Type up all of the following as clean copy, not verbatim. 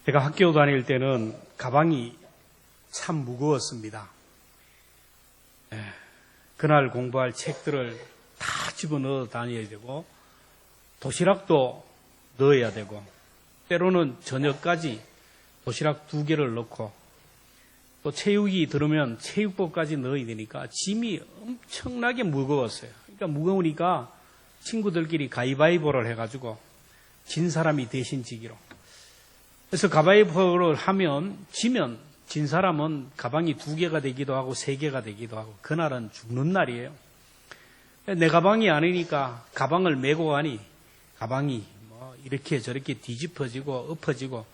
제가 학교 다닐 때는 가방이 참 무거웠습니다. 그날 공부할 책들을 다 집어넣어 다녀야 되고 도시락도 넣어야 되고 때로는 저녁까지 도시락 2개를 넣고 또 체육이 들으면 체육복까지 넣어야 되니까 짐이 엄청나게 무거웠어요. 그러니까 무거우니까 친구들끼리 가위바위보를 해가지고 진 사람이 대신 지기로. 그래서 가위바위보를 하면 지면 진 사람은 가방이 2개가 되기도 하고 3개가 되기도 하고 그날은 죽는 날이에요. 내 가방이 아니니까 가방을 메고 가니 가방이 뭐 이렇게 저렇게 뒤집어지고 엎어지고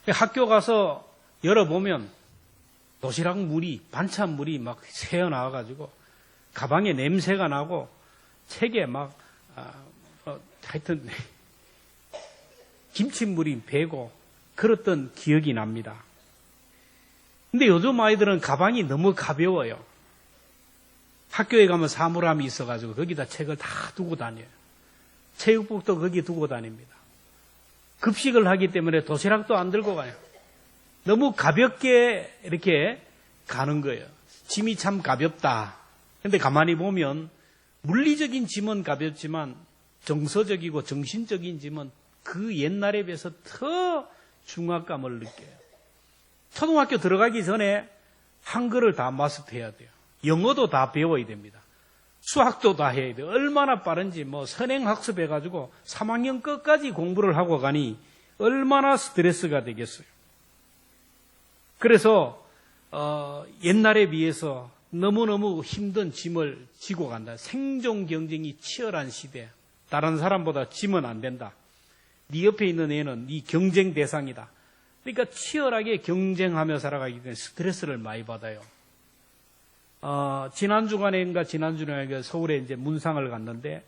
학교 가서 열어보면 도시락 물이 반찬물이 막 새어나와가지고 가방에 냄새가 나고 책에 막 하여튼 김치물이 배고 그랬던 기억이 납니다. 근데 요즘 아이들은 가방이 너무 가벼워요. 학교에 가면 사물함이 있어가지고 거기다 책을 다 두고 다녀요. 체육복도 거기 두고 다닙니다. 급식을 하기 때문에 도시락도 안 들고 가요. 너무 가볍게 이렇게 가는 거예요. 짐이 참 가볍다. 근데 가만히 보면 물리적인 짐은 가볍지만 정서적이고 정신적인 짐은 그 옛날에 비해서 더 중압감을 느껴요. 초등학교 들어가기 전에 한글을 다 마스터해야 돼요. 영어도 다 배워야 됩니다. 수학도 다 해야 돼요. 얼마나 빠른지 뭐 선행학습 해가지고 3학년 끝까지 공부를 하고 가니 얼마나 스트레스가 되겠어요. 그래서 옛날에 비해서 너무너무 힘든 짐을 지고 간다. 생존 경쟁이 치열한 시대. 다른 사람보다 지면 안 된다. 네 옆에 있는 애는 네 경쟁 대상이다. 그러니까 치열하게 경쟁하며 살아가기 때문에 스트레스를 많이 받아요. 지난 주간인가 지난주에 서울에 이제 문상을 갔는데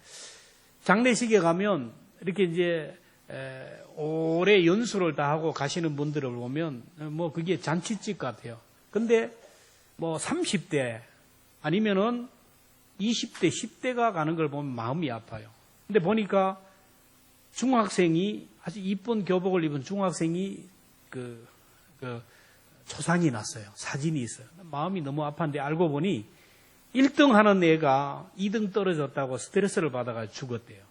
장례식에 가면 이렇게 이제 올해 연수를 다 하고 가시는 분들을 보면 뭐 그게 잔치집 같아요. 근데 뭐 30대 아니면은 20대, 10대가 가는 걸 보면 마음이 아파요. 근데 보니까 중학생이 아주 이쁜 교복을 입은 중학생이 그 초상이 났어요. 사진이 있어요. 마음이 너무 아팠는데 알고 보니 1등 하는 애가 2등 떨어졌다고 스트레스를 받아가지고 죽었대요.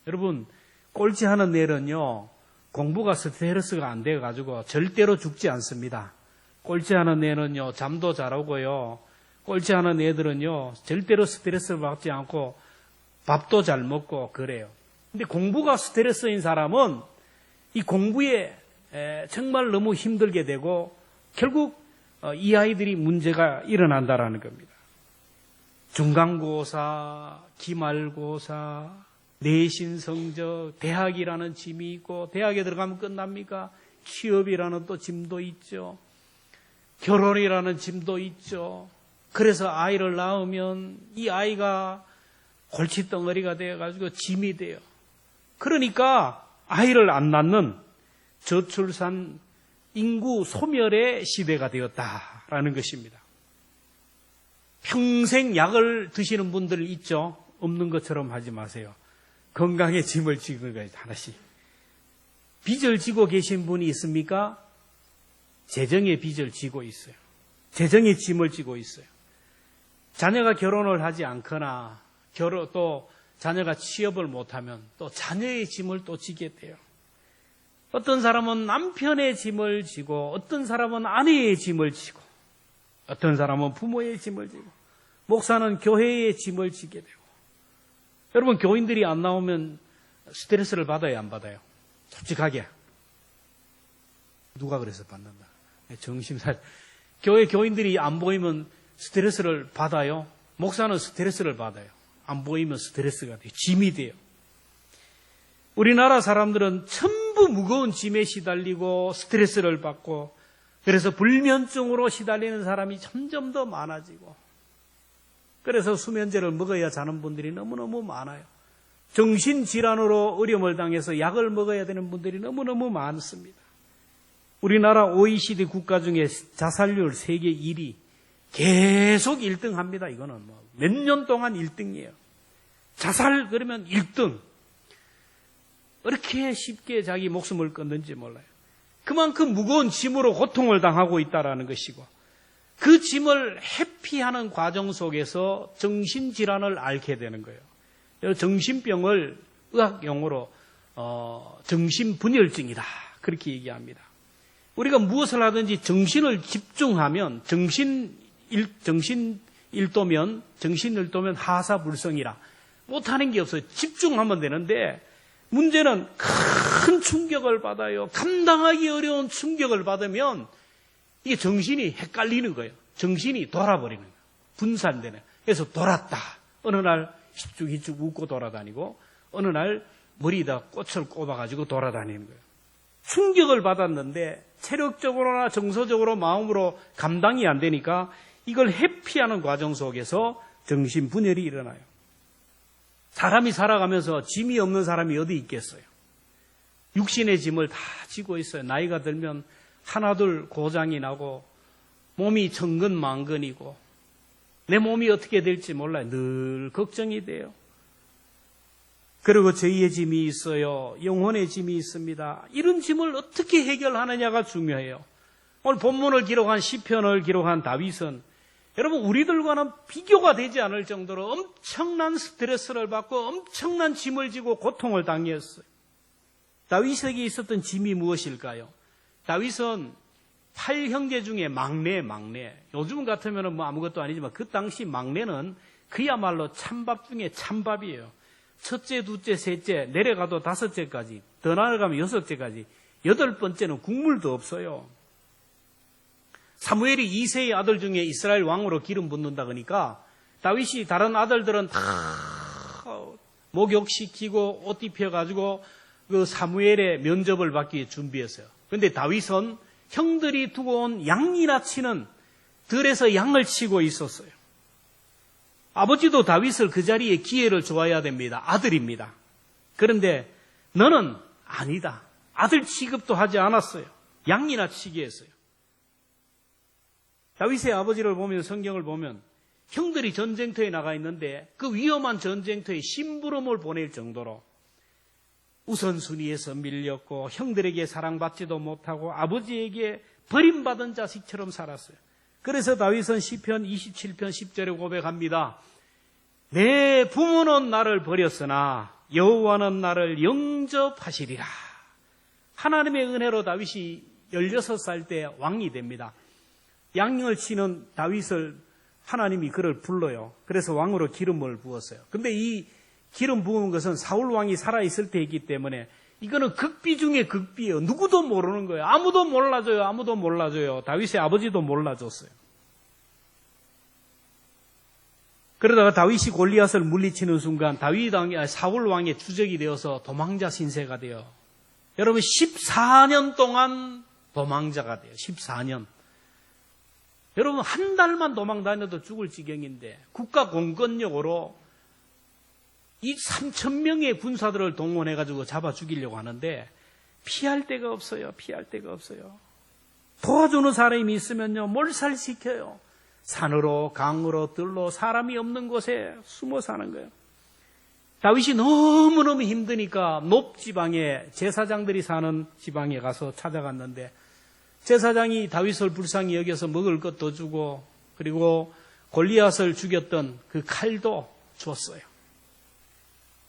여러분, 꼴찌 하는 애는요, 공부가 스트레스가 안 돼가지고 절대로 죽지 않습니다. 꼴찌 하는 애는요, 잠도 잘 오고요, 꼴찌 하는 애들은요, 절대로 스트레스를 받지 않고 밥도 잘 먹고 그래요. 근데 공부가 스트레스인 사람은 이 공부에 정말 너무 힘들게 되고 결국 이 아이들이 문제가 일어난다라는 겁니다. 중간고사, 기말고사, 내신 성적, 대학이라는 짐이 있고 대학에 들어가면 끝납니까? 취업이라는 또 짐도 있죠. 결혼이라는 짐도 있죠. 그래서 아이를 낳으면 이 아이가 골칫덩어리가 되어가지고 짐이 돼요. 그러니까 아이를 안 낳는 저출산 인구 소멸의 시대가 되었다라는 것입니다. 평생 약을 드시는 분들 있죠? 없는 것처럼 하지 마세요. 건강에 짐을 지는 거예요, 하나씩. 빚을 지고 계신 분이 있습니까? 재정의 빚을 지고 있어요. 재정의 짐을 지고 있어요. 자녀가 결혼을 하지 않거나 또 자녀가 취업을 못하면 또 자녀의 짐을 또 지게 돼요. 어떤 사람은 남편의 짐을 지고 어떤 사람은 아내의 짐을 지고 어떤 사람은 부모의 짐을 지고 목사는 교회의 짐을 지게 되고 여러분 교인들이 안 나오면 스트레스를 받아요 안 받아요? 솔직하게 누가 그래서 받는다? 정신살 교회 교인들이 안 보이면 스트레스를 받아요? 목사는 스트레스를 받아요. 안 보이면 스트레스가 돼요. 짐이 돼요. 우리나라 사람들은 전부 무거운 짐에 시달리고 스트레스를 받고 그래서 불면증으로 시달리는 사람이 점점 더 많아지고 그래서 수면제를 먹어야 자는 분들이 너무너무 많아요. 정신질환으로 어려움을 당해서 약을 먹어야 되는 분들이 너무너무 많습니다. 우리나라 OECD 국가 중에 자살률 세계 1위 계속 1등 합니다. 이거는 뭐 몇 년 동안 1등이에요. 자살 그러면 1등. 이렇게 쉽게 자기 목숨을 끊는지 몰라요. 그만큼 무거운 짐으로 고통을 당하고 있다라는 것이고, 그 짐을 회피하는 과정 속에서 정신질환을 앓게 되는 거예요. 정신병을 의학 용어로 정신분열증이다, 그렇게 얘기합니다. 우리가 무엇을 하든지 정신을 집중하면 정신일도면 하사불성이라 못하는 게 없어요. 집중하면 되는데, 문제는 큰 충격을 받아요. 감당하기 어려운 충격을 받으면 이게 정신이 헷갈리는 거예요. 정신이 돌아버리는 거예요. 분산되는 거예요. 그래서 돌았다. 어느 날 희죽희죽 웃고 돌아다니고, 어느 날 머리에다 꽃을 꼽아가지고 돌아다니는 거예요. 충격을 받았는데 체력적으로나 정서적으로 마음으로 감당이 안 되니까 이걸 회피하는 과정 속에서 정신분열이 일어나요. 사람이 살아가면서 짐이 없는 사람이 어디 있겠어요? 육신의 짐을 다 지고 있어요. 나이가 들면 하나둘 고장이 나고 몸이 천근만근이고 내 몸이 어떻게 될지 몰라요. 늘 걱정이 돼요. 그리고 저희의 짐이 있어요. 영혼의 짐이 있습니다. 이런 짐을 어떻게 해결하느냐가 중요해요. 오늘 본문을 기록한 시편을 기록한 다윗은 여러분 우리들과는 비교가 되지 않을 정도로 엄청난 스트레스를 받고 엄청난 짐을 지고 고통을 당했어요. 다윗에게 있었던 짐이 무엇일까요? 다윗은 8형제 중에 막내. 요즘 같으면 뭐 아무것도 아니지만 그 당시 막내는 그야말로 찬밥 중에 찬밥이에요. 첫째, 둘째, 셋째, 내려가도 다섯째까지, 더 나아가면 여섯째까지, 8번째는 국물도 없어요. 사무엘이 2세의 아들 중에 이스라엘 왕으로 기름 붓는다 그러니까 다윗이 다른 아들들은 다 목욕시키고 옷 입혀가지고 그 사무엘의 면접을 받기 위해 준비했어요. 그런데 다윗은 형들이 두고 온 양이나 치는 들에서 양을 치고 있었어요. 아버지도 다윗을 그 자리에 기회를 줘야 됩니다. 아들입니다. 그런데 너는 아니다. 아들 취급도 하지 않았어요. 양이나 치게 했어요. 다윗의 아버지를 보면 성경을 보면 형들이 전쟁터에 나가 있는데 그 위험한 전쟁터에 심부름을 보낼 정도로 우선순위에서 밀렸고 형들에게 사랑받지도 못하고 아버지에게 버림받은 자식처럼 살았어요. 그래서 다윗은 시편 27편 10절에 고백합니다. 내 부모는 나를 버렸으나 여호와는 나를 영접하시리라. 하나님의 은혜로 다윗이 16살 때 왕이 됩니다. 양을 치는 다윗을 하나님이 그를 불러요. 그래서 왕으로 기름을 부었어요. 근데 이 기름 부은 것은 사울 왕이 살아있을 때이기 때문에 이거는 극비 중에 극비예요. 누구도 모르는 거예요. 아무도 몰라줘요. 다윗의 아버지도 몰라줬어요. 그러다가 다윗이 골리앗을 물리치는 순간 사울 왕의 주적이 되어서 도망자 신세가 돼요. 여러분 14년 동안 도망자가 돼요. 14년. 여러분 한 달만 도망 다녀도 죽을 지경인데 국가 공권력으로 이 3,000명의 군사들을 동원해가지고 잡아 죽이려고 하는데 피할 데가 없어요. 도와주는 사람이 있으면요 몰살시켜요. 산으로 강으로 들로 사람이 없는 곳에 숨어 사는 거예요. 다윗이 너무너무 힘드니까 높 지방에 제사장들이 사는 지방에 가서 찾아갔는데 제사장이 다윗을 불쌍히 여겨서 먹을 것도 주고 그리고 골리앗을 죽였던 그 칼도 줬어요.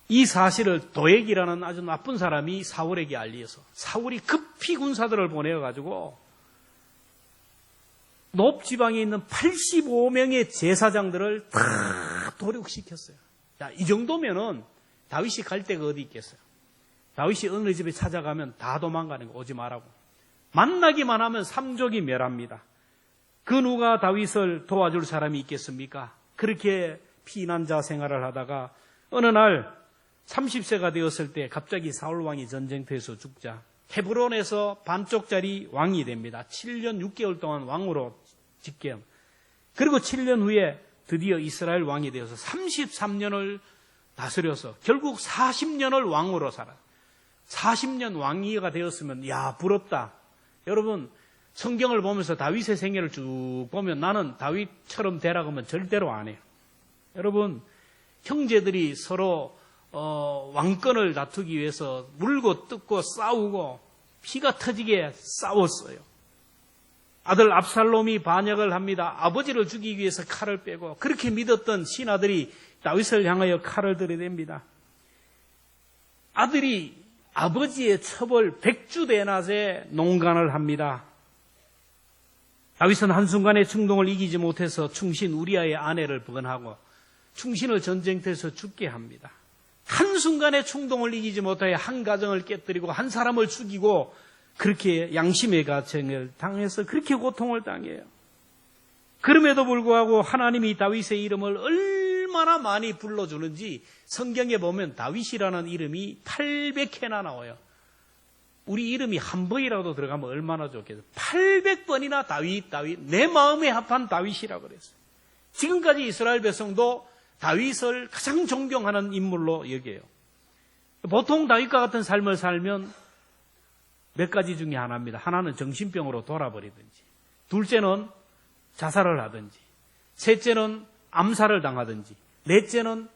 이 사실을 도액이라는 아주 나쁜 사람이 사울에게 알려서 사울이 급히 군사들을 보내가지고 높 지방에 있는 85명의 제사장들을 다 도륙시켰어요. 자, 이 정도면은 다윗이 갈 데가 어디 있겠어요? 다윗이 어느 집에 찾아가면 다 도망가는 거 오지 말라고. 만나기만 하면 삼족이 멸합니다. 그 누가 다윗을 도와줄 사람이 있겠습니까? 그렇게 피난자 생활을 하다가 어느 날 30세가 되었을 때 갑자기 사울 왕이 전쟁터에서 죽자 헤브론에서 반쪽짜리 왕이 됩니다. 7년 6개월 동안 왕으로 직계. 그리고 7년 후에 드디어 이스라엘 왕이 되어서 33년을 다스려서 결국 40년을 왕으로 살아. 40년 왕위가 되었으면 야 부럽다. 여러분 성경을 보면서 다윗의 생애를 쭉 보면 나는 다윗처럼 되라고 하면 절대로 안 해요. 여러분 형제들이 서로 왕권을 다투기 위해서 물고 뜯고 싸우고 피가 터지게 싸웠어요. 아들 압살롬이 반역을 합니다. 아버지를 죽이기 위해서 칼을 빼고 그렇게 믿었던 신하들이 다윗을 향하여 칼을 들이댑니다. 아들이 아버지의 첩을 백주대낮에 농간을 합니다. 다윗은 한순간에 충동을 이기지 못해서 충신 우리아의 아내를 버건하고 충신을 전쟁터에서 죽게 합니다. 한순간에 충동을 이기지 못하여 한 가정을 깨뜨리고 한 사람을 죽이고 그렇게 양심의 가책을 당해서 그렇게 고통을 당해요. 그럼에도 불구하고 하나님이 다윗의 이름을 얼마나 많이 불러주는지 성경에 보면 다윗이라는 이름이 800회나 나와요. 우리 이름이 한 번이라도 들어가면 얼마나 좋겠어요. 800번이나 다윗, 내 마음에 합한 다윗이라고 그랬어요. 지금까지 이스라엘 백성도 다윗을 가장 존경하는 인물로 여겨요. 보통 다윗과 같은 삶을 살면 몇 가지 중에 하나입니다. 하나는 정신병으로 돌아버리든지, 둘째는 자살을 하든지, 셋째는 암살을 당하든지, 넷째는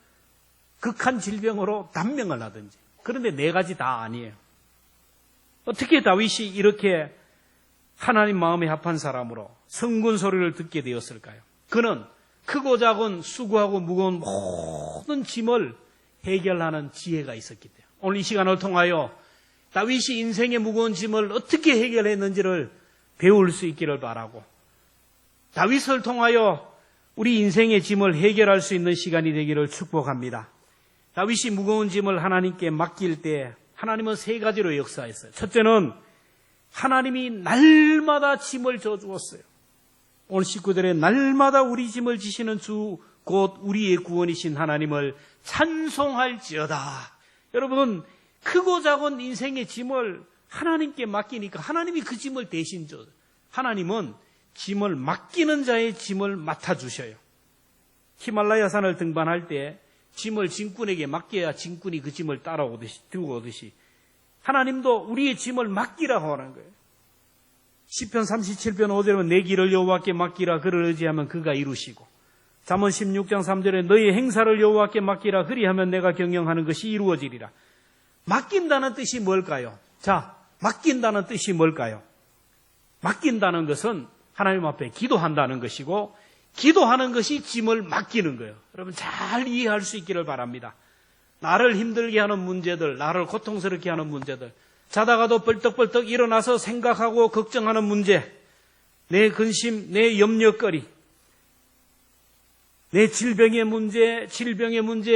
극한 질병으로 단명을 하든지. 그런데 네 가지 다 아니에요. 어떻게 다윗이 이렇게 하나님 마음에 합한 사람으로 성군 소리를 듣게 되었을까요? 그는 크고 작은 수고하고 무거운 모든 짐을 해결하는 지혜가 있었기 때문에 오늘 이 시간을 통하여 다윗이 인생의 무거운 짐을 어떻게 해결했는지를 배울 수 있기를 바라고, 다윗을 통하여 우리 인생의 짐을 해결할 수 있는 시간이 되기를 축복합니다. 다윗이 무거운 짐을 하나님께 맡길 때 하나님은 세 가지로 역사했어요. 첫째는 하나님이 날마다 짐을 져주었어요. 오늘 19절에 날마다 우리 짐을 지시는 주 곧 우리의 구원이신 하나님을 찬송할지어다. 여러분, 크고 작은 인생의 짐을 하나님께 맡기니까 하나님이 그 짐을 대신 져요. 하나님은 짐을 맡기는 자의 짐을 맡아주셔요. 히말라야 산을 등반할 때 짐을 짐꾼에게 맡겨야 짐꾼이 그 짐을 들고 오듯이 하나님도 우리의 짐을 맡기라고 하는 거예요. 시편 37편 5절에 내 길을 여호와께 맡기라. 그를 의지하면 그가 이루시고, 잠언 16장 3절에 너희 행사를 여호와께 맡기라. 그리하면 내가 경영하는 것이 이루어지리라. 맡긴다는 뜻이 뭘까요? 자, 맡긴다는 뜻이 뭘까요? 맡긴다는 것은 하나님 앞에 기도한다는 것이고, 기도하는 것이 짐을 맡기는 거예요. 여러분 잘 이해할 수 있기를 바랍니다. 나를 힘들게 하는 문제들, 나를 고통스럽게 하는 문제들, 자다가도 벌떡벌떡 일어나서 생각하고 걱정하는 문제, 내 근심, 내 염려거리, 내 질병의 문제,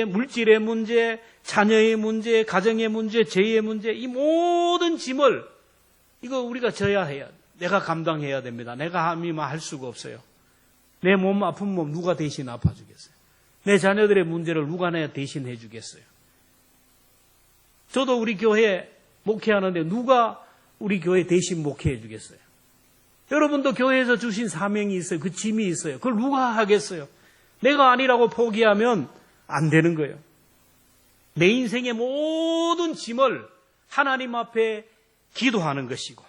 물질의 문제, 자녀의 문제, 가정의 문제, 재의 문제, 이 모든 짐을 이거 우리가 져야 해요. 내가 감당해야 됩니다. 내가 함이만 할 수가 없어요. 내 몸 아픈 몸 누가 대신 아파주겠어요? 내 자녀들의 문제를 누가 내가 대신 해주겠어요? 저도 우리 교회 목회하는데 누가 우리 교회 대신 목회해 주겠어요? 여러분도 교회에서 주신 사명이 있어요. 그 짐이 있어요. 그걸 누가 하겠어요? 내가 아니라고 포기하면 안 되는 거예요. 내 인생의 모든 짐을 하나님 앞에 기도하는 것이고,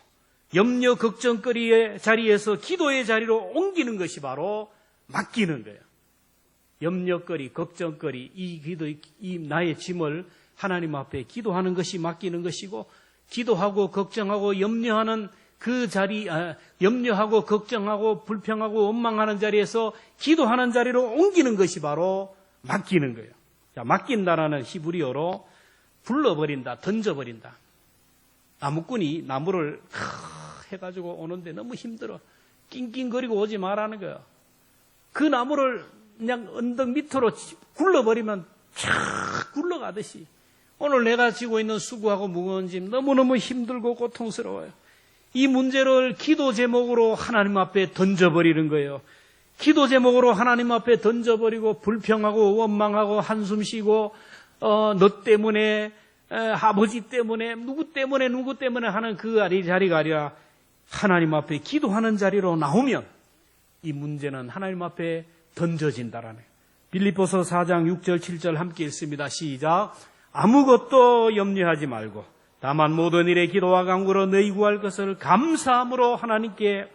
염려 걱정거리의 자리에서 기도의 자리로 옮기는 것이 바로 맡기는 거예요. 염려거리, 걱정거리, 이 나의 짐을 하나님 앞에 기도하는 것이 맡기는 것이고, 기도하고 걱정하고 염려하는 그 자리, 염려하고 걱정하고 불평하고 원망하는 자리에서 기도하는 자리로 옮기는 것이 바로 맡기는 거예요. 자, 맡긴다라는 히브리어로 불러버린다, 던져버린다. 나무꾼이 나무를 해가지고 오는데 너무 힘들어. 낑낑거리고 오지 말라는 거예요. 그 나무를 그냥 언덕 밑으로 굴러버리면 쫙 굴러가듯이 오늘 내가 지고 있는 수고하고 무거운 짐 너무너무 힘들고 고통스러워요. 이 문제를 기도 제목으로 하나님 앞에 던져버리는 거예요. 기도 제목으로 하나님 앞에 던져버리고 불평하고 원망하고 한숨 쉬고 너 때문에 아버지 때문에 누구 때문에 하는 그 자리가 아니라 하나님 앞에 기도하는 자리로 나오면 이 문제는 하나님 앞에 던져진다라는 거예요. 빌립보서 4장 6절 7절 함께 읽습니다. 시작. 아무것도 염려하지 말고 다만 모든 일에 기도와 간구로 너희 구할 것을 감사함으로 하나님께,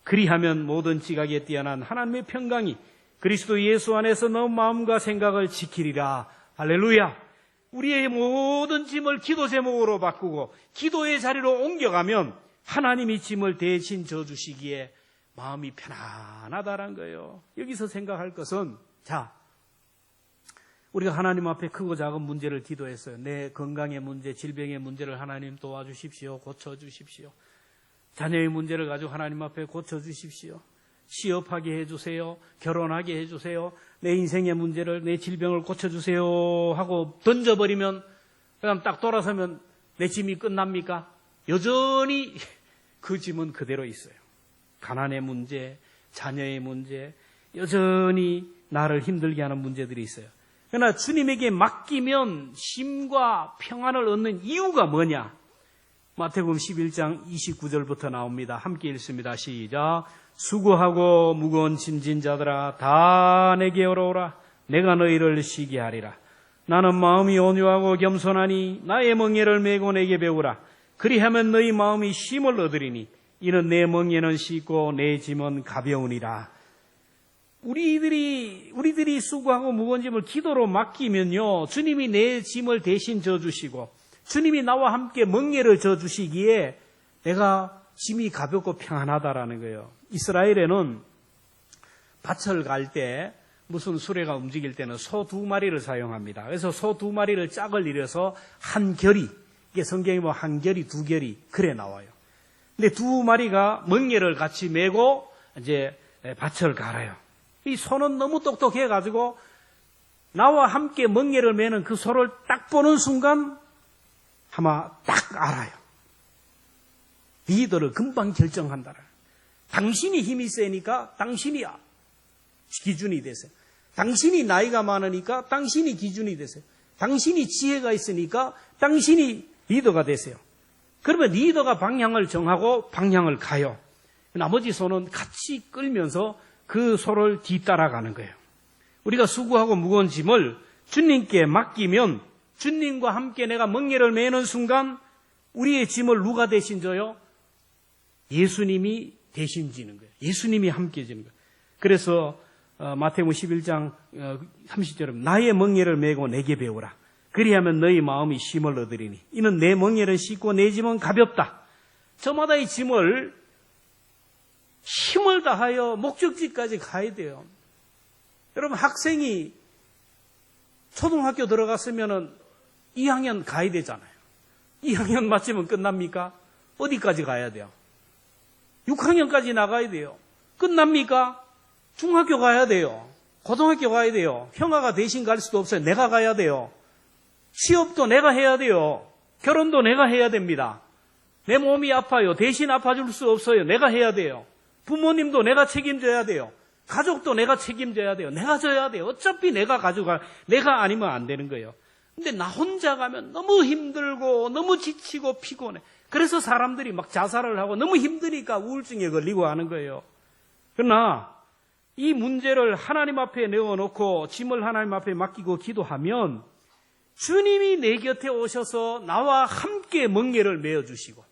그리하면 모든 지각에 뛰어난 하나님의 평강이 그리스도 예수 안에서 너 마음과 생각을 지키리라. 할렐루야. 우리의 모든 짐을 기도 제목으로 바꾸고 기도의 자리로 옮겨가면 하나님이 짐을 대신 져주시기에 마음이 편안하다는 거예요. 여기서 생각할 것은, 자, 우리가 하나님 앞에 크고 작은 문제를 기도했어요. 내 건강의 문제, 질병의 문제를 하나님 도와주십시오. 고쳐주십시오. 자녀의 문제를 가지고 하나님 앞에 고쳐주십시오. 취업하게 해주세요. 결혼하게 해주세요. 내 인생의 문제를, 내 질병을 고쳐주세요 하고 던져버리면, 그다음 딱 돌아서면 내 짐이 끝납니까? 여전히 그 짐은 그대로 있어요. 가난의 문제, 자녀의 문제, 여전히 나를 힘들게 하는 문제들이 있어요. 그러나 주님에게 맡기면 쉼과 평안을 얻는 이유가 뭐냐? 마태복음 11장 29절부터 나옵니다. 함께 읽습니다. 시작. 수고하고 무거운 짐진 자들아 다 내게 오라. 내가 너희를 쉬게 하리라. 나는 마음이 온유하고 겸손하니 나의 멍에를 메고 내게 배우라. 그리하면 너희 마음이 쉼을 얻으리니 이는 내 멍에는 쉽고 내 짐은 가벼우니라. 우리들이 수고하고 무거운 짐을 기도로 맡기면요, 주님이 내 짐을 대신 져주시고 주님이 나와 함께 멍에를 져주시기에 내가 짐이 가볍고 평안하다라는 거예요. 이스라엘에는 밭을 갈 때 무슨 수레가 움직일 때는 소 2마리를 사용합니다. 그래서 소 2마리를 짝을 이뤄서 한 결이, 이게 성경에 뭐 한 결이, 2결이 그래 나와요. 근데 2마리가 멍에를 같이 메고 이제 밭을 갈아요. 이 소는 너무 똑똑해가지고 나와 함께 멍에를 메는 그 소를 딱 보는 순간 아마 딱 알아요. 리더를 금방 결정한다. 당신이 힘이 세니까 당신이 기준이 되세요. 당신이 나이가 많으니까 당신이 기준이 되세요. 당신이 지혜가 있으니까 당신이 리더가 되세요. 그러면 리더가 방향을 정하고 방향을 가요. 나머지 소는 같이 끌면서 그 소를 뒤따라가는 거예요. 우리가 수고하고 무거운 짐을 주님께 맡기면 주님과 함께 내가 멍에를 메는 순간 우리의 짐을 누가 대신 져요? 예수님이 대신 지는 거예요. 예수님이 함께 지는 거예요. 그래서 마태복음 11장 30절에 나의 멍에를 메고 내게 배우라. 그리하면 너희 마음이 쉼을 얻으리니 이는 내 멍에는 쉽고 내 짐은 가볍다. 저마다의 짐을 힘을 다하여 목적지까지 가야 돼요. 여러분, 학생이 초등학교 들어갔으면 2학년 가야 되잖아요. 2학년 마치면 끝납니까? 어디까지 가야 돼요? 6학년까지 나가야 돼요. 끝납니까? 중학교 가야 돼요. 고등학교 가야 돼요. 형아가 대신 갈 수도 없어요. 내가 가야 돼요. 취업도 내가 해야 돼요. 결혼도 내가 해야 됩니다. 내 몸이 아파요. 대신 아파줄 수 없어요. 내가 해야 돼요. 부모님도 내가 책임져야 돼요. 가족도 내가 책임져야 돼요. 내가 져야 돼요. 어차피 내가 가져가, 내가 아니면 안 되는 거예요. 근데 나 혼자 가면 너무 힘들고 너무 지치고 피곤해. 그래서 사람들이 막 자살을 하고 너무 힘드니까 우울증에 걸리고 하는 거예요. 그러나 이 문제를 하나님 앞에 내어놓고 짐을 하나님 앞에 맡기고 기도하면 주님이 내 곁에 오셔서 나와 함께 멍에를 메어주시고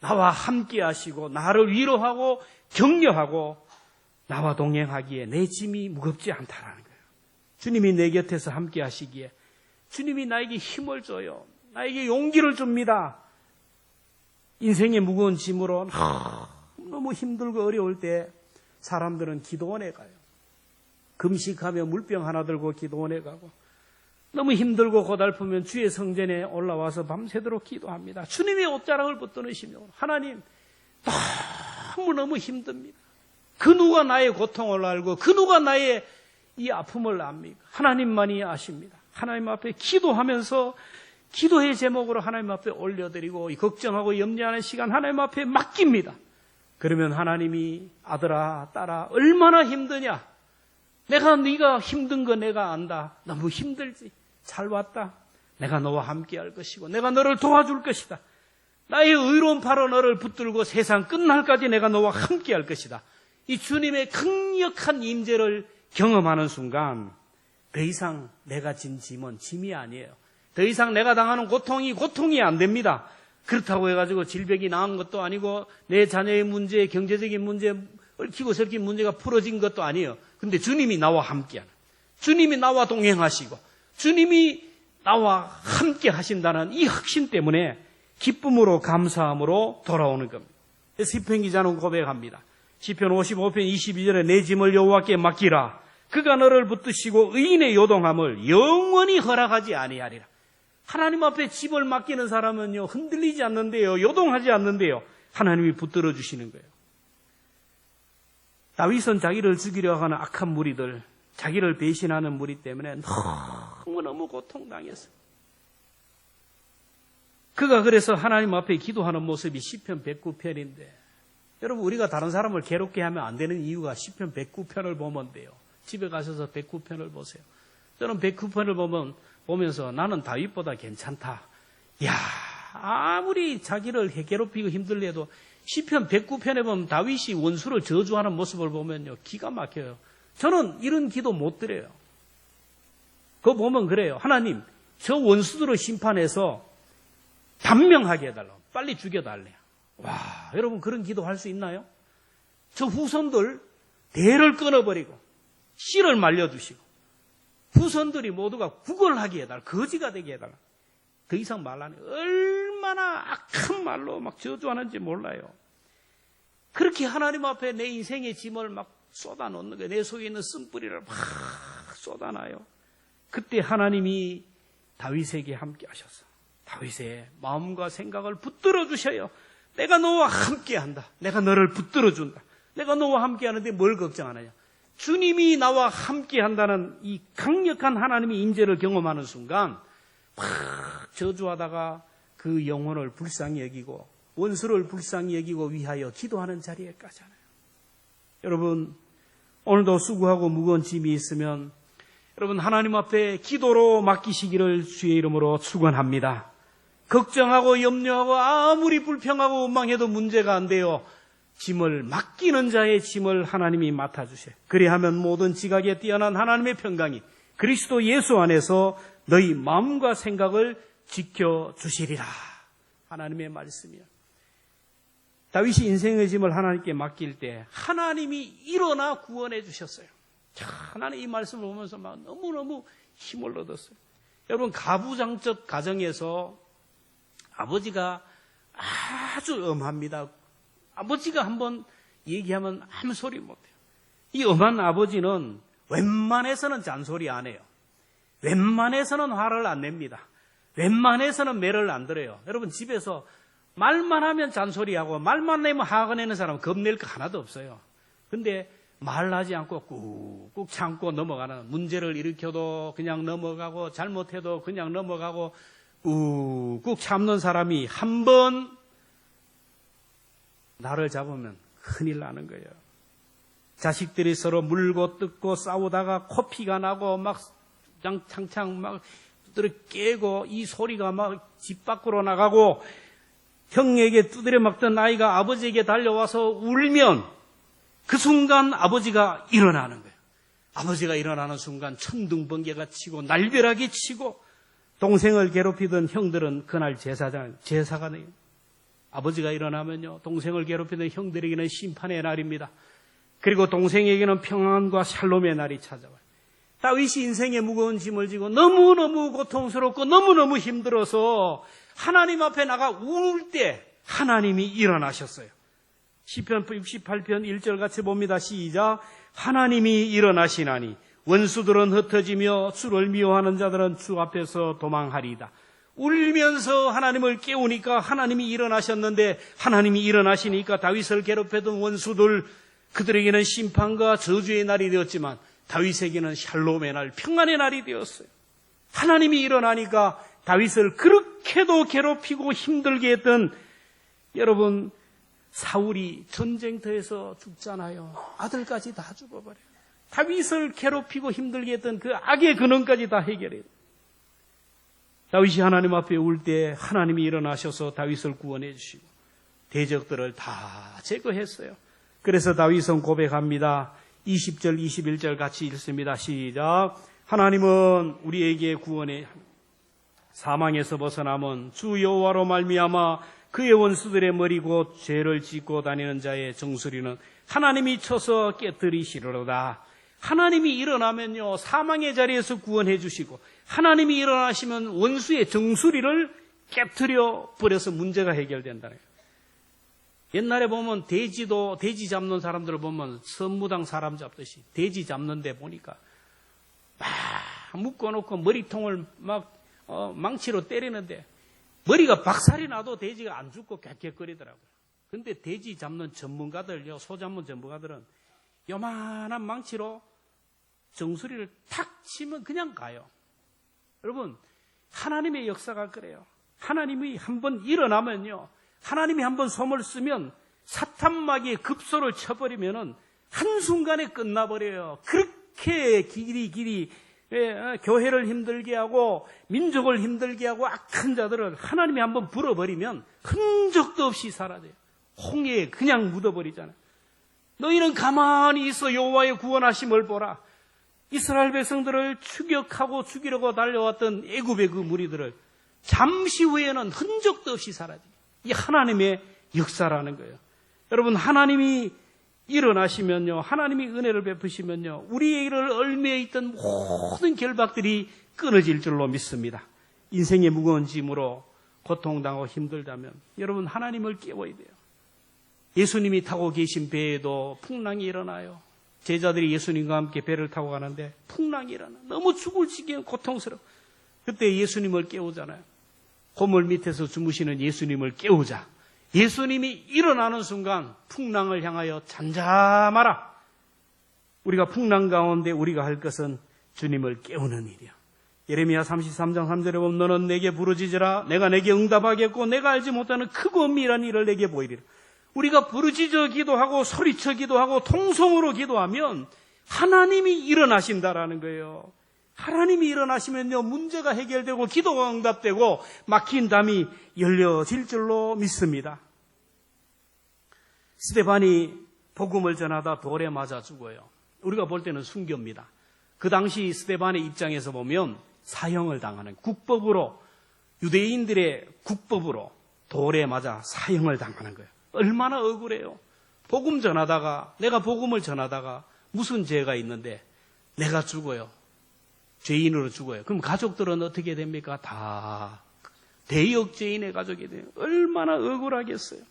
나와 함께 하시고 나를 위로하고 격려하고 나와 동행하기에 내 짐이 무겁지 않다라는 거예요. 주님이 내 곁에서 함께 하시기에 주님이 나에게 힘을 줘요. 나에게 용기를 줍니다. 인생의 무거운 짐으로 너무 힘들고 어려울 때 사람들은 기도원에 가요. 금식하며 물병 하나 들고 기도원에 가고 너무 힘들고 고달프면 주의 성전에 올라와서 밤새도록 기도합니다. 주님의 옷자락을 붙드시며 하나님 너무너무 힘듭니다. 그 누가 나의 고통을 알고 그 누가 나의 이 아픔을 압니까? 하나님만이 아십니다. 하나님 앞에 기도하면서 기도의 제목으로 하나님 앞에 올려드리고 걱정하고 염려하는 시간 하나님 앞에 맡깁니다. 그러면 하나님이 아들아 딸아 얼마나 힘드냐? 네가 힘든 거 내가 안다. 너무 힘들지. 잘 왔다. 내가 너와 함께 할 것이고 내가 너를 도와줄 것이다. 나의 의로운 팔로 너를 붙들고 세상 끝날까지 내가 너와 함께 할 것이다. 이 주님의 강력한 임재를 경험하는 순간 더 이상 내가 진 짐은 짐이 아니에요. 더 이상 내가 당하는 고통이 안 됩니다. 그렇다고 해가지고 질병이 나은 것도 아니고 내 자녀의 문제, 경제적인 문제, 얽히고 설킨 문제가 풀어진 것도 아니에요. 근데 주님이 나와 함께하는, 주님이 나와 동행하시고 주님이 나와 함께 하신다는 이 확신 때문에 기쁨으로 감사함으로 돌아오는 겁니다. 시편 기자는 고백합니다. 시편 55편 22절에 내 짐을 여호와께 맡기라. 그가 너를 붙드시고 의인의 요동함을 영원히 허락하지 아니하리라. 하나님 앞에 짐을 맡기는 사람은요, 흔들리지 않는데요, 요동하지 않는데요, 하나님이 붙들어 주시는 거예요. 다윗은 자기를 죽이려 하는 악한 무리들, 자기를 배신하는 무리 때문에 너무너무 고통당했어요. 그가 그래서 하나님 앞에 기도하는 모습이 시편 109편인데, 여러분, 우리가 다른 사람을 괴롭게 하면 안 되는 이유가 시편 109편을 보면 돼요. 집에 가셔서 109편을 보세요. 저는 109편을 보면서 나는 다윗보다 괜찮다. 야, 아무리 자기를 괴롭히고 힘들게 해도 시편 109편에 보면 다윗이 원수를 저주하는 모습을 보면요, 기가 막혀요. 저는 이런 기도 못 드려요. 그거 보면 그래요. 하나님, 저 원수들을 심판해서 단명하게 해달라고. 빨리 죽여달래요. 와, 여러분 그런 기도할 수 있나요? 저 후손들 대를 끊어버리고 씨를 말려주시고 후손들이 모두가 구걸하게 해달라. 거지가 되게 해달라. 더 이상 말 안 해요. 얼마나 악한 말로 막 저주하는지 몰라요. 그렇게 하나님 앞에 내 인생의 짐을 막 쏟아놓는 거예요. 내 속에 있는 쓴뿌리를 막 쏟아놔요. 그때 하나님이 다윗에게 함께 하셔서 다윗의 마음과 생각을 붙들어 주셔요. 내가 너와 함께 한다. 내가 너를 붙들어 준다. 내가 너와 함께 하는데 뭘 걱정하느냐. 주님이 나와 함께 한다는 이 강력한 하나님의 임재를 경험하는 순간 막 저주하다가 그 영혼을 불쌍히 여기고 원수를 불쌍히 여기고 위하여 기도하는 자리에 가잖아요. 여러분, 오늘도 수고하고 무거운 짐이 있으면 여러분 하나님 앞에 기도로 맡기시기를 주의 이름으로 축원합니다. 걱정하고 염려하고 아무리 불평하고 원망해도 문제가 안 돼요. 짐을 맡기는 자의 짐을 하나님이 맡아주세요. 그리하면 모든 지각에 뛰어난 하나님의 평강이 그리스도 예수 안에서 너희 마음과 생각을 지켜주시리라. 하나님의 말씀이요. 다윗이 인생의 짐을 하나님께 맡길 때 하나님이 일어나 구원해 주셨어요. 하나님 이 말씀을 보면서 막 너무너무 힘을 얻었어요. 여러분 가부장적 가정에서 아버지가 아주 엄합니다. 아버지가 한번 얘기하면 아무 소리 못해요. 이 엄한 아버지는 웬만해서는 잔소리 안 해요. 웬만해서는 화를 안 냅니다. 웬만해서는 매를 안 들어요. 여러분 집에서 말만 하면 잔소리하고 말만 내면 화가 내는 사람은 겁낼 거 하나도 없어요. 근데 말하지 않고 꾹꾹 참고 넘어가는, 문제를 일으켜도 그냥 넘어가고 잘못해도 그냥 넘어가고 꾹꾹 참는 사람이 한 번 나를 잡으면 큰일 나는 거예요. 자식들이 서로 물고 뜯고 싸우다가 코피가 나고 막 창창 막 깨고 이 소리가 막 집 밖으로 나가고 형에게 두드려 맞던 아이가 아버지에게 달려와서 울면 그 순간 아버지가 일어나는 거예요. 아버지가 일어나는 순간 천둥번개가 치고 날벼락이 치고 동생을 괴롭히던 형들은 그날 제사가 돼요. 아버지가 일어나면요, 동생을 괴롭히던 형들에게는 심판의 날입니다. 그리고 동생에게는 평안과 샬롬의 날이 찾아와요. 다윗이 인생의 무거운 짐을 지고 너무너무 고통스럽고 너무너무 힘들어서 하나님 앞에 나가 울 때 하나님이 일어나셨어요. 시편 68편 1절 같이 봅니다. 시작. 하나님이 일어나시나니 원수들은 흩어지며 주를 미워하는 자들은 주 앞에서 도망하리이다. 울면서 하나님을 깨우니까 하나님이 일어나셨는데, 하나님이 일어나시니까 다윗을 괴롭혔던 원수들, 그들에게는 심판과 저주의 날이 되었지만 다윗에게는 샬롬의 날, 평안의 날이 되었어요. 하나님이 일어나니까 다윗을 그렇게도 괴롭히고 힘들게 했던, 여러분, 사울이 전쟁터에서 죽잖아요. 아들까지 다 죽어버려요. 다윗을 괴롭히고 힘들게 했던 그 악의 근원까지 다 해결해요. 다윗이 하나님 앞에 울 때 하나님이 일어나셔서 다윗을 구원해 주시고 대적들을 다 제거했어요. 그래서 다윗은 고백합니다. 20절 21절 같이 읽습니다. 시작. 하나님은 우리에게 구원해 사망에서 벗어남은 주 여호와로 말미암아 그의 원수들의 머리 곧 죄를 짓고 다니는 자의 정수리는 하나님이 쳐서 깨뜨리시리로다. 하나님이 일어나면요, 사망의 자리에서 구원해 주시고, 하나님이 일어나시면 원수의 정수리를 깨트려 버려서 문제가 해결된다는 거예요. 옛날에 보면 돼지 잡는 사람들을 보면 선무당 사람 잡듯이 돼지 잡는데 보니까 막 묶어놓고 머리통을 막 망치로 때리는데 머리가 박살이 나도 돼지가 안 죽고 객객거리더라고요. 근데 돼지 잡는 전문가들요, 소 잡는 전문가들은 요만한 망치로 정수리를 탁 치면 그냥 가요. 여러분, 하나님의 역사가 그래요. 하나님이 한번 일어나면요, 하나님이 한번 손을 쓰면 사탄마귀의 급소를 쳐버리면은 한순간에 끝나버려요. 그렇게 길이 교회를 힘들게 하고 민족을 힘들게 하고 악한 자들을 하나님이 한번 불어버리면 흔적도 없이 사라져요. 홍해에 그냥 묻어버리잖아요. 너희는 가만히 있어 여호와의 구원하심을 보라. 이스라엘 백성들을 추격하고 죽이려고 달려왔던 애굽의 그 무리들을 잠시 후에는 흔적도 없이 사라져요. 이 하나님의 역사라는 거예요. 여러분, 하나님이 일어나시면요, 하나님이 은혜를 베푸시면요, 우리를 얽매여 있던 모든 결박들이 끊어질 줄로 믿습니다. 인생의 무거운 짐으로 고통당하고 힘들다면 여러분, 하나님을 깨워야 돼요. 예수님이 타고 계신 배에도 풍랑이 일어나요. 제자들이 예수님과 함께 배를 타고 가는데 풍랑이 일어나. 너무 죽을 지경 고통스러워. 그때 예수님을 깨우잖아요. 고물 밑에서 주무시는 예수님을 깨우자. 예수님이 일어나는 순간 풍랑을 향하여 잠잠하라. 우리가 풍랑 가운데 우리가 할 것은 주님을 깨우는 일이야. 예레미야 33장 3절에 보면 너는 내게 부르짖으라. 내가 내게 응답하겠고 내가 알지 못하는 크고 엄밀한 일을 내게 보이리라. 우리가 부르짖어 기도하고 소리쳐 기도하고 통성으로 기도하면 하나님이 일어나신다라는 거예요. 하나님이 일어나시면요, 문제가 해결되고 기도가 응답되고 막힌 담이 열려질 줄로 믿습니다. 스데반이 복음을 전하다 돌에 맞아 죽어요. 우리가 볼 때는 순교입니다. 그 당시 스데반의 입장에서 보면 사형을 당하는, 국법으로, 유대인들의 국법으로 돌에 맞아 사형을 당하는 거예요. 얼마나 억울해요. 복음 전하다가, 내가 복음을 전하다가 무슨 죄가 있는데 내가 죽어요. 죄인으로 죽어요. 그럼 가족들은 어떻게 됩니까? 다 대역죄인의 가족이 돼요. 얼마나 억울하겠어요.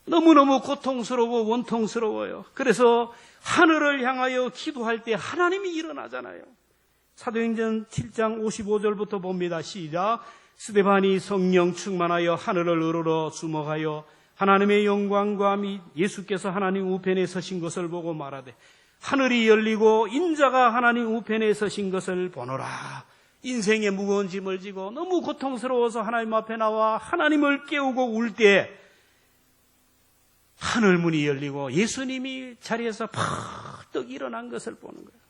너무너무 고통스러워 원통스러워요. 그래서 하늘을 향하여 기도할 때 하나님이 일어나잖아요. 사도행전 7장 55절부터 봅니다. 시작. 스데반이 성령 충만하여 하늘을 우러러 주목하여 하나님의 영광과 및 예수께서 하나님 우편에 서신 것을 보고 말하되 하늘이 열리고 인자가 하나님 우편에 서신 것을 보노라. 인생의 무거운 짐을 지고 너무 고통스러워서 하나님 앞에 나와 하나님을 깨우고 울 때 하늘 문이 열리고 예수님이 자리에서 팍떡 일어난 것을 보는 거예요.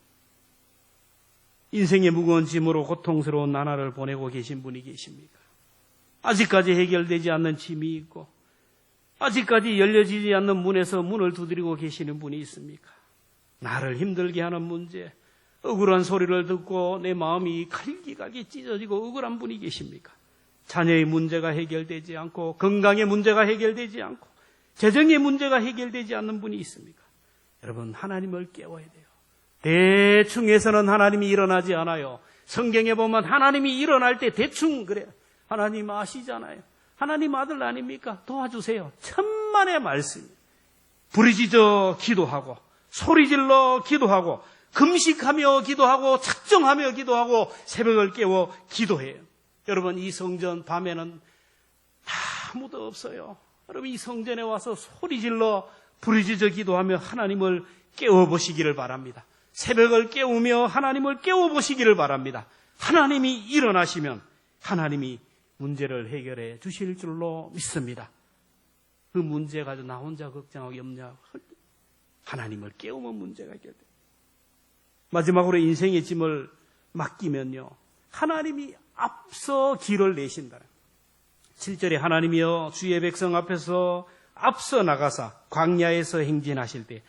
인생의 무거운 짐으로 고통스러운 나날을 보내고 계신 분이 계십니까? 아직까지 해결되지 않는 짐이 있고 아직까지 열려지지 않는 문에서 문을 두드리고 계시는 분이 있습니까? 나를 힘들게 하는 문제, 억울한 소리를 듣고 내 마음이 갈기갈기 찢어지고 억울한 분이 계십니까? 자녀의 문제가 해결되지 않고 건강의 문제가 해결되지 않고 재정의 문제가 해결되지 않는 분이 있습니까? 여러분, 하나님을 깨워야 돼요. 대충 해서는 하나님이 일어나지 않아요. 성경에 보면 하나님이 일어날 때 대충 그래요. 하나님 아시잖아요. 하나님 아들 아닙니까? 도와주세요. 천만의 말씀. 부르짖어 기도하고 소리질러 기도하고 금식하며 기도하고 작정하며 기도하고 새벽을 깨워 기도해요. 여러분, 이 성전 밤에는 아무도 없어요. 여러분, 이 성전에 와서 소리질러 부르짖어 기도하며 하나님을 깨워보시기를 바랍니다. 새벽을 깨우며 하나님을 깨워보시기를 바랍니다. 하나님이 일어나시면 하나님이 문제를 해결해 주실 줄로 믿습니다. 그 문제 가지고 나 혼자 걱정하고 염려하고 하나님을 깨우면 문제가 해결돼요. 마지막으로 인생의 짐을 맡기면요, 하나님이 앞서 길을 내신다. 7절에 하나님이여 주의 백성 앞에서 앞서 나가사 광야에서 행진하실 때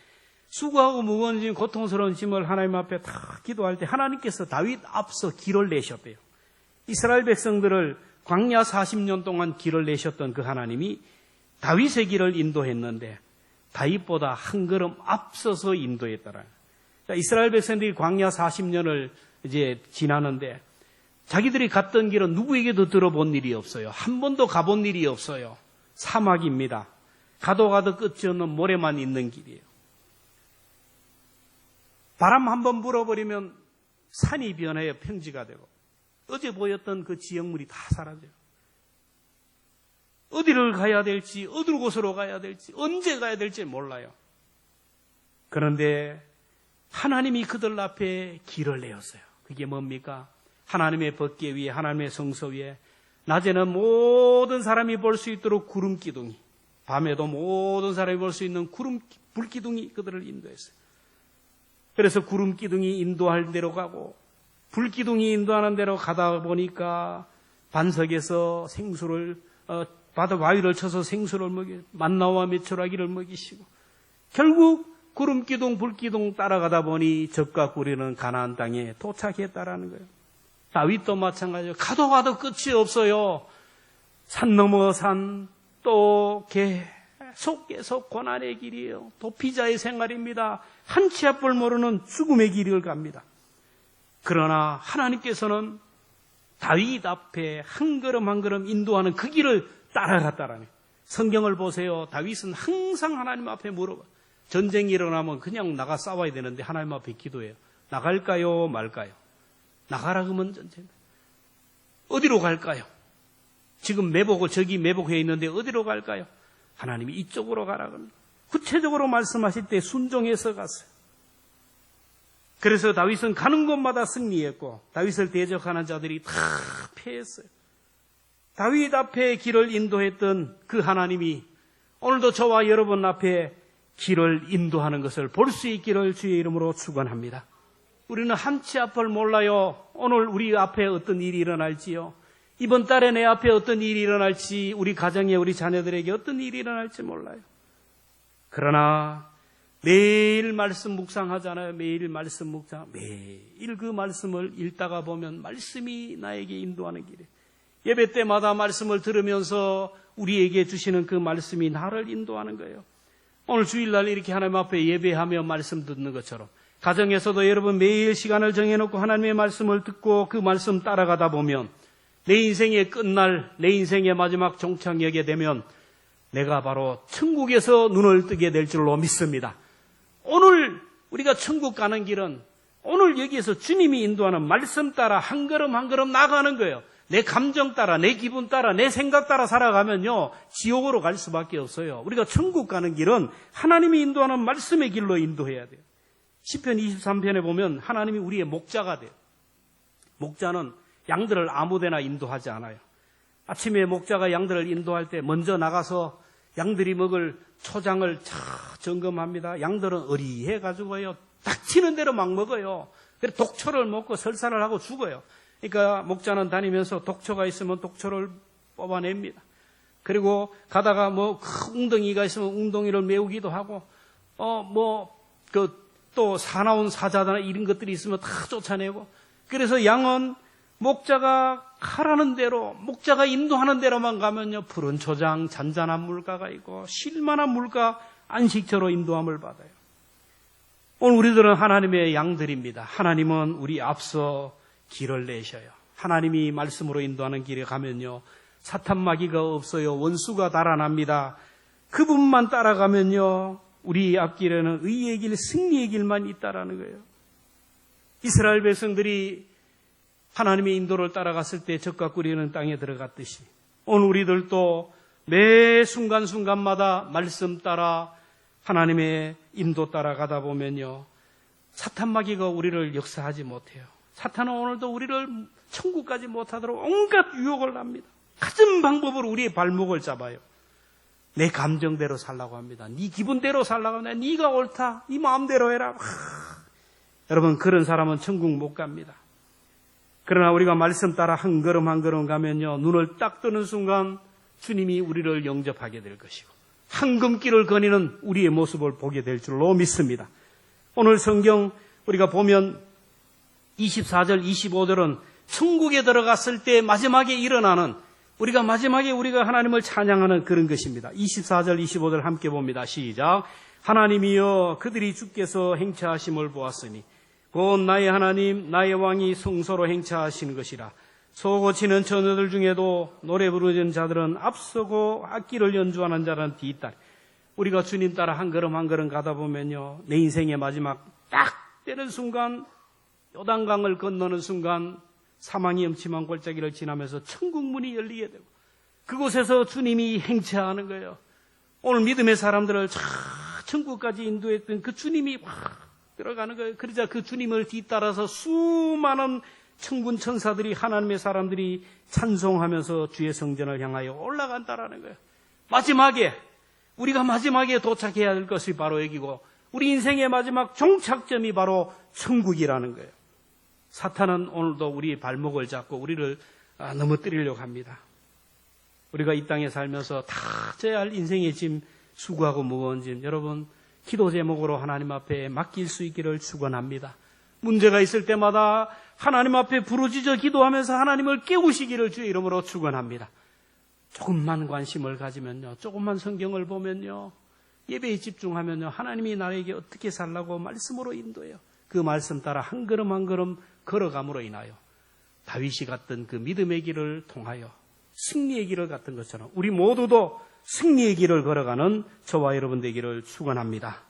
수고하고 무거운 짐, 고통스러운 짐을 하나님 앞에 다 기도할 때 하나님께서 다윗 앞서 길을 내셨대요. 이스라엘 백성들을 광야 40년 동안 길을 내셨던 그 하나님이 다윗의 길을 인도했는데 다윗보다 한 걸음 앞서서 인도했더라. 이스라엘 백성들이 광야 40년을 이제 지나는데 자기들이 갔던 길은 누구에게도 들어본 일이 없어요. 한 번도 가본 일이 없어요. 사막입니다. 가도 끝이 없는 모래만 있는 길이에요. 바람 한번 불어버리면 산이 변해요. 평지가 되고. 어제 보였던 그 지형물이 다 사라져요. 어디를 가야 될지, 어느 곳으로 가야 될지, 언제 가야 될지 몰라요. 그런데 하나님이 그들 앞에 길을 내었어요. 그게 뭡니까? 하나님의 법궤 위에, 하나님의 성소 위에 낮에는 모든 사람이 볼 수 있도록 구름 기둥이, 밤에도 모든 사람이 볼 수 있는 불 기둥이 그들을 인도했어요. 그래서 구름 기둥이 인도할 대로 가고 불 기둥이 인도하는 대로 가다 보니까 반석에서 생수를 바다 바위를 쳐서 생수를 만나와 메추라기를 먹이시고 결국 구름 기둥 불 기둥 따라가다 보니 적과 꿀이는 가나안 땅에 도착했다라는 거예요. 다윗도 마찬가지예요. 가도 끝이 없어요. 산 넘어 산, 또 계속 고난의 길이에요. 도피자의 생활입니다. 한 치 앞을 모르는 죽음의 길을 갑니다. 그러나 하나님께서는 다윗 앞에 한 걸음 한 걸음 인도하는 그 길을 따라갔다라네. 성경을 보세요. 다윗은 항상 하나님 앞에 물어봐. 전쟁이 일어나면 그냥 나가 싸워야 되는데 하나님 앞에 기도해요. 나갈까요? 말까요? 나가라 그러면 전쟁. 어디로 갈까요? 지금 저기 매복해 있는데 어디로 갈까요? 하나님이 이쪽으로 가라 그럽니다. 구체적으로 말씀하실 때 순종해서 갔어요. 그래서 다윗은 가는 곳마다 승리했고 다윗을 대적하는 자들이 다 패했어요. 다윗 앞에 길을 인도했던 그 하나님이 오늘도 저와 여러분 앞에 길을 인도하는 것을 볼 수 있기를 주의 이름으로 축원합니다. 우리는 한 치 앞을 몰라요. 오늘 우리 앞에 어떤 일이 일어날지요. 이번 달에 내 앞에 어떤 일이 일어날지, 우리 가정에 우리 자녀들에게 어떤 일이 일어날지 몰라요. 그러나 매일 말씀 묵상하잖아요. 매일 말씀 묵상. 매일 그 말씀을 읽다가 보면 말씀이 나에게 인도하는 길이에요. 예배 때마다 말씀을 들으면서 우리에게 주시는 그 말씀이 나를 인도하는 거예요. 오늘 주일날 이렇게 하나님 앞에 예배하며 말씀 듣는 것처럼 가정에서도 여러분 매일 시간을 정해놓고 하나님의 말씀을 듣고 그 말씀 따라가다 보면 내 인생의 끝날, 내 인생의 마지막 종착역에 되면 내가 바로 천국에서 눈을 뜨게 될 줄로 믿습니다. 오늘 우리가 천국 가는 길은 오늘 여기에서 주님이 인도하는 말씀 따라 한 걸음 한 걸음 나가는 거예요. 내 감정 따라, 내 기분 따라, 내 생각 따라 살아가면요 지옥으로 갈 수밖에 없어요. 우리가 천국 가는 길은 하나님이 인도하는 말씀의 길로 인도해야 돼요. 시편 23편에 보면 하나님이 우리의 목자가 돼요. 목자는 양들을 아무데나 인도하지 않아요. 아침에 목자가 양들을 인도할 때 먼저 나가서 양들이 먹을 초장을 점검합니다. 양들은 어리해가지고요 닥치는 대로 막 먹어요. 그래서 독초를 먹고 설사를 하고 죽어요. 그러니까 목자는 다니면서 독초가 있으면 독초를 뽑아냅니다. 그리고 가다가 웅덩이가 있으면 웅덩이를 메우기도 하고 또 사나운 사자나 이런 것들이 있으면 다 쫓아내고. 그래서 양은 목자가 가라는 대로, 목자가 인도하는 대로만 가면요 푸른 초장, 잔잔한 물가가 있고 쉴만한 물가, 안식처로 인도함을 받아요. 오늘 우리들은 하나님의 양들입니다. 하나님은 우리 앞서 길을 내셔요. 하나님이 말씀으로 인도하는 길에 가면요 사탄 마귀가 없어요. 원수가 달아납니다. 그분만 따라가면요 우리 앞길에는 의의 길, 승리의 길만 있다라는 거예요. 이스라엘 백성들이 하나님의 인도를 따라갔을 때 적과 꿀이는 땅에 들어갔듯이 오늘 우리들도 매 순간순간마다 말씀 따라 하나님의 인도 따라가다 보면요 사탄 마귀가 우리를 역사하지 못해요. 사탄은 오늘도 우리를 천국까지 못하도록 온갖 유혹을 합니다. 같은 방법으로 우리의 발목을 잡아요. 내 감정대로 살라고 합니다. 네 기분대로 살라고 합니다. 네가 옳다. 네 마음대로 해라. 여러분 그런 사람은 천국 못 갑니다. 그러나 우리가 말씀 따라 한 걸음 한 걸음 가면요 눈을 딱 뜨는 순간 주님이 우리를 영접하게 될 것이고 황금길을 거니는 우리의 모습을 보게 될 줄로 믿습니다. 오늘 성경 우리가 보면 24절 25절은 천국에 들어갔을 때 마지막에 일어나는 우리가 마지막에 우리가 하나님을 찬양하는 그런 것입니다. 24절, 25절 함께 봅니다. 시작. 하나님이여 그들이 주께서 행차하심을 보았으니 곧 나의 하나님 나의 왕이 성소로 행차하시는 것이라. 소 고치는 처녀들 중에도 노래 부르는 자들은 앞서고 악기를 연주하는 자는 뒤따라. 우리가 주님 따라 한 걸음 한 걸음 가다 보면요, 내 인생의 마지막 딱 되는 순간, 요단강을 건너는 순간 사망이 엄침한 골짜기를 지나면서 천국 문이 열리게 되고 그곳에서 주님이 행차하는 거예요. 오늘 믿음의 사람들을 천국까지 인도했던 그 주님이 확 들어가는 거예요. 그러자 그 주님을 뒤따라서 수많은 천군 천사들이, 하나님의 사람들이 찬송하면서 주의 성전을 향하여 올라간다라는 거예요. 마지막에, 우리가 마지막에 도착해야 할 것이 바로 여기고 우리 인생의 마지막 종착점이 바로 천국이라는 거예요. 사탄은 오늘도 우리 발목을 잡고 우리를 넘어뜨리려고 합니다. 우리가 이 땅에 살면서 다 져야 할 인생의 짐, 수고하고 무거운 짐, 여러분 기도 제목으로 하나님 앞에 맡길 수 있기를 축원합니다. 문제가 있을 때마다 하나님 앞에 부르짖어 기도하면서 하나님을 깨우시기를 주의 이름으로 축원합니다. 조금만 관심을 가지면요, 조금만 성경을 보면요, 예배에 집중하면요, 하나님이 나에게 어떻게 살라고 말씀으로 인도해요. 그 말씀 따라 한 걸음 한 걸음 걸어감으로 인하여 다윗이 갔던 그 믿음의 길을 통하여 승리의 길을 갔던 것처럼 우리 모두도 승리의 길을 걸어가는 저와 여러분 되기를 축원합니다.